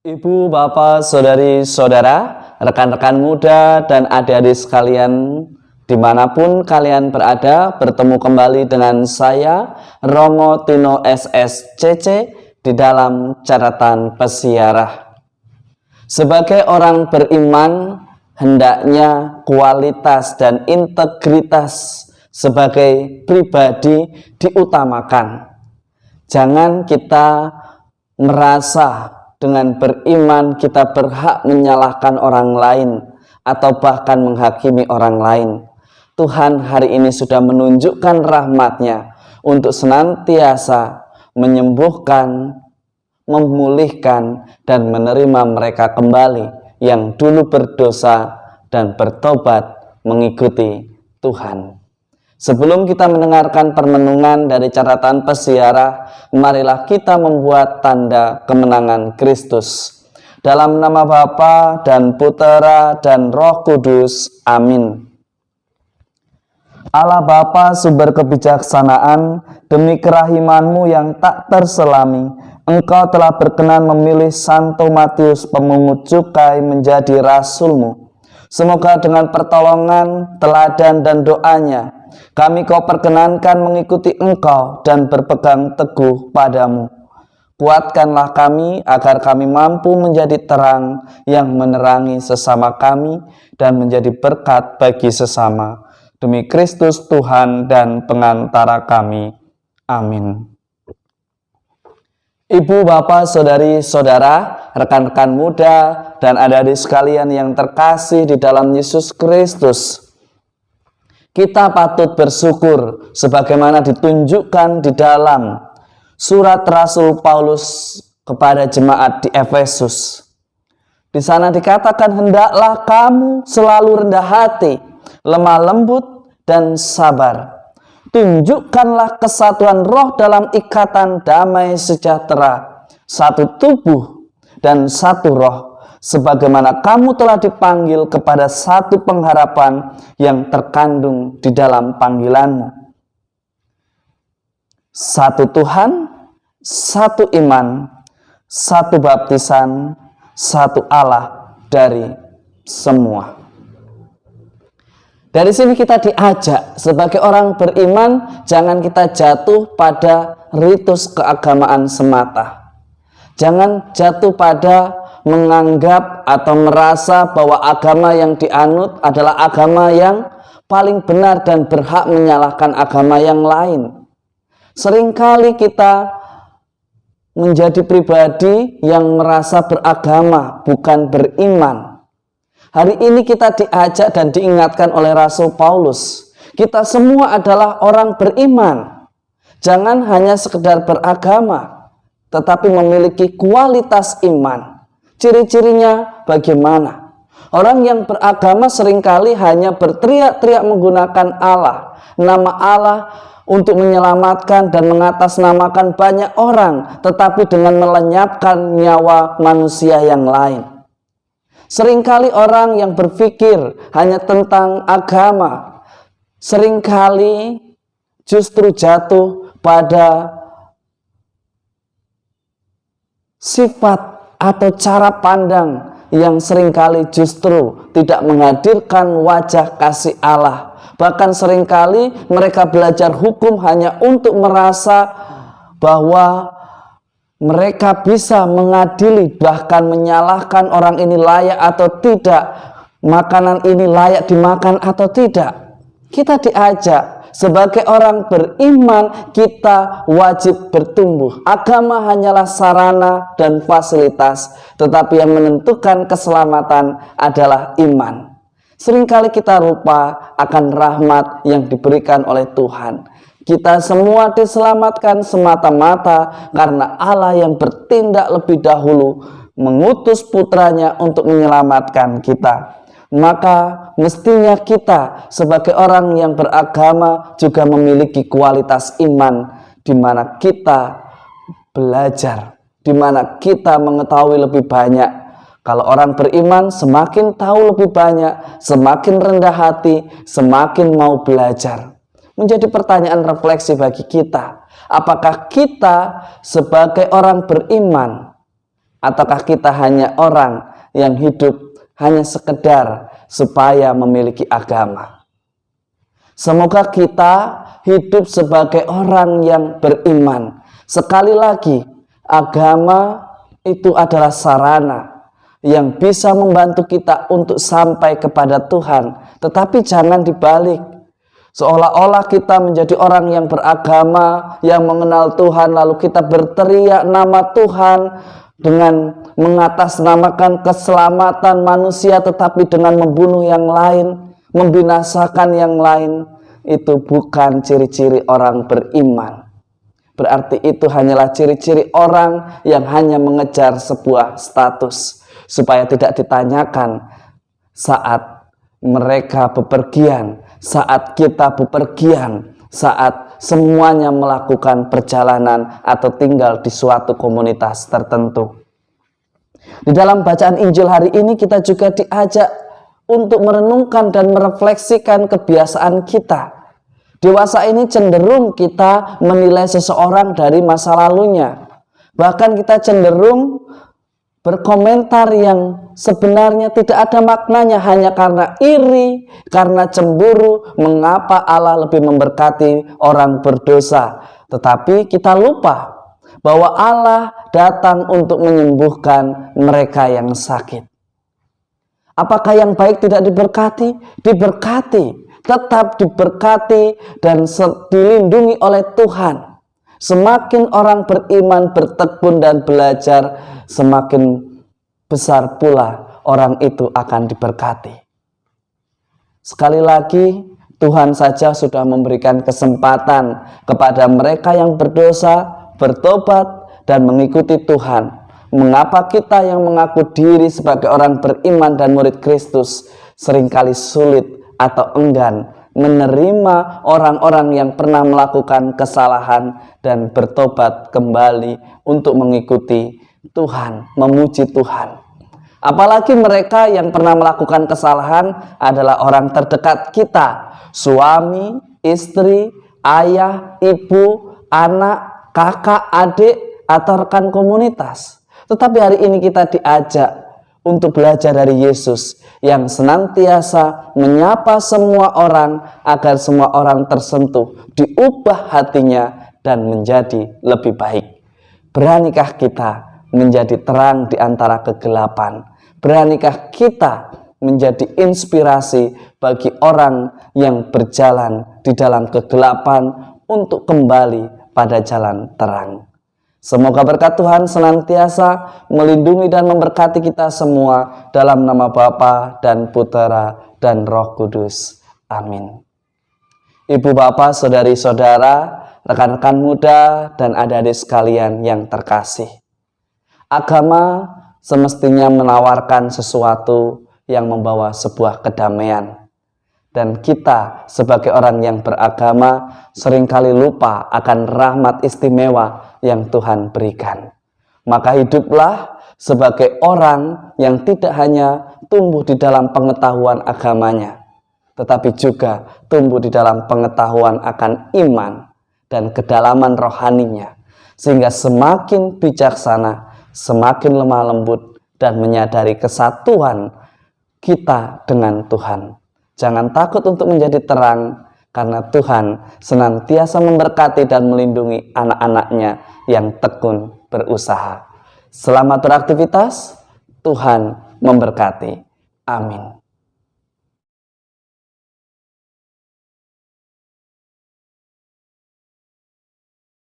Ibu, bapak, saudari, saudara, rekan-rekan muda, dan adik-adik sekalian, dimanapun kalian berada, bertemu kembali dengan saya, Romo Tino SSCC, di dalam catatan pesiarah. Sebagai orang beriman, hendaknya kualitas dan integritas sebagai pribadi diutamakan. Jangan kita merasa dengan beriman kita berhak menyalahkan orang lain atau bahkan menghakimi orang lain. Tuhan hari ini sudah menunjukkan rahmat-Nya untuk senantiasa menyembuhkan, memulihkan, dan menerima mereka kembali yang dulu berdosa dan bertobat mengikuti Tuhan. Sebelum kita mendengarkan permenungan dari catatan pesiarah, marilah kita membuat tanda kemenangan Kristus. Dalam nama Bapa dan Putera dan Roh Kudus. Amin. Allah Bapa sumber kebijaksanaan, demi kerahiman-Mu yang tak terselami, Engkau telah berkenan memilih Santo Matius pemungut cukai menjadi Rasul-Mu. Semoga dengan pertolongan, teladan, dan doanya, kami Kau perkenankan mengikuti Engkau dan berpegang teguh padamu. Kuatkanlah kami agar kami mampu menjadi terang yang menerangi sesama kami dan menjadi berkat bagi sesama. Demi Kristus Tuhan dan pengantara kami. Amin. Ibu, bapak, saudari, saudara, rekan-rekan muda, dan adik-adik sekalian yang terkasih di dalam Yesus Kristus, kita patut bersyukur sebagaimana ditunjukkan di dalam surat Rasul Paulus kepada jemaat di Efesus. Di sana dikatakan, hendaklah kamu selalu rendah hati, lemah lembut, dan sabar. Tunjukkanlah kesatuan roh dalam ikatan damai sejahtera, satu tubuh dan satu roh, sebagaimana kamu telah dipanggil kepada satu pengharapan yang terkandung di dalam panggilanmu. Satu Tuhan, satu iman, satu baptisan, satu Allah dari semua. Dari sini kita diajak sebagai orang beriman, jangan kita jatuh pada ritus keagamaan semata. Jangan jatuh pada menganggap atau merasa bahwa agama yang dianut adalah agama yang paling benar dan berhak menyalahkan agama yang lain. Seringkali kita menjadi pribadi yang merasa beragama, bukan beriman. Hari ini kita diajak dan diingatkan oleh Rasul Paulus, kita semua adalah orang beriman. Jangan hanya sekedar beragama, tetapi memiliki kualitas iman. Ciri-cirinya bagaimana? Orang yang beragama seringkali hanya berteriak-teriak menggunakan Allah, nama Allah, untuk menyelamatkan dan mengatasnamakan banyak orang, tetapi dengan melenyapkan nyawa manusia yang lain. Seringkali orang yang berpikir hanya tentang agama, seringkali justru jatuh pada sifat atau cara pandang yang seringkali justru tidak menghadirkan wajah kasih Allah. Bahkan seringkali mereka belajar hukum hanya untuk merasa bahwa mereka bisa mengadili, bahkan menyalahkan orang ini layak atau tidak, makanan ini layak dimakan atau tidak. Kita diajak sebagai orang beriman, kita wajib bertumbuh. Agama hanyalah sarana dan fasilitas, tetapi yang menentukan keselamatan adalah iman. Seringkali kita lupa akan rahmat yang diberikan oleh Tuhan. Kita semua diselamatkan semata-mata karena Allah yang bertindak lebih dahulu mengutus putranya untuk menyelamatkan kita. Maka mestinya kita sebagai orang yang beragama juga memiliki kualitas iman, di mana kita belajar, di mana kita mengetahui lebih banyak. Kalau orang beriman semakin tahu lebih banyak, semakin rendah hati, semakin mau belajar. Menjadi pertanyaan refleksi bagi kita. Apakah kita sebagai orang beriman Ataukah kita hanya orang yang hidup hanya sekedar supaya memiliki agama? Semoga kita hidup sebagai orang yang beriman. Sekali lagi, agama itu adalah sarana yang bisa membantu kita untuk sampai kepada Tuhan. Tetapi jangan dibalik. Seolah-olah kita menjadi orang yang beragama, yang mengenal Tuhan, lalu kita berteriak nama Tuhan dengan mengatasnamakan keselamatan manusia, tetapi dengan membunuh yang lain, membinasakan yang lain. Itu bukan ciri-ciri orang beriman. Berarti itu hanyalah ciri-ciri orang yang hanya mengejar sebuah status, supaya tidak ditanyakan saat mereka bepergian, saat kita bepergian, saat semuanya melakukan perjalanan atau tinggal di suatu komunitas tertentu. Di dalam bacaan Injil hari ini kita juga diajak untuk merenungkan dan merefleksikan kebiasaan kita. Dewasa ini cenderung kita menilai seseorang dari masa lalunya. Bahkan kita cenderung berkomentar yang sebenarnya tidak ada maknanya, hanya karena iri, karena cemburu, mengapa Allah lebih memberkati orang berdosa. Tetapi kita lupa bahwa Allah datang untuk menyembuhkan mereka yang sakit. Apakah yang baik tidak diberkati? Diberkati, tetap diberkati dan dilindungi oleh Tuhan. Semakin orang beriman, bertekun dan belajar, semakin besar pula orang itu akan diberkati. Sekali lagi, Tuhan saja sudah memberikan kesempatan kepada mereka yang berdosa, bertobat dan mengikuti Tuhan. Mengapa kita yang mengaku diri sebagai orang beriman dan murid Kristus seringkali sulit atau enggan menerima orang-orang yang pernah melakukan kesalahan dan bertobat kembali untuk mengikuti Tuhan, memuji Tuhan? Apalagi mereka yang pernah melakukan kesalahan adalah orang terdekat kita, suami, istri, ayah, ibu, anak, kakak, adik, atau rekan komunitas. Tetapi hari ini kita diajak untuk belajar dari Yesus yang senantiasa menyapa semua orang agar semua orang tersentuh, diubah hatinya dan menjadi lebih baik. Beranikah kita menjadi terang di antara kegelapan? Beranikah kita menjadi inspirasi bagi orang yang berjalan di dalam kegelapan untuk kembali pada jalan terang? Semoga berkat Tuhan senantiasa melindungi dan memberkati kita semua dalam nama Bapa dan Putera dan Roh Kudus. Amin. Ibu bapak, saudari-saudara, rekan-rekan muda dan adik-adik sekalian yang terkasih. Agama semestinya menawarkan sesuatu yang membawa sebuah kedamaian. Dan kita sebagai orang yang beragama seringkali lupa akan rahmat istimewa yang Tuhan berikan. Maka hiduplah sebagai orang yang tidak hanya tumbuh di dalam pengetahuan agamanya, tetapi juga tumbuh di dalam pengetahuan akan iman dan kedalaman rohaninya, sehingga semakin bijaksana, semakin lemah lembut, dan menyadari kesatuan kita dengan Tuhan. Jangan takut untuk menjadi terang, karena Tuhan senantiasa memberkati dan melindungi anak-anaknya yang tekun berusaha. Selamat beraktivitas, Tuhan memberkati. Amin.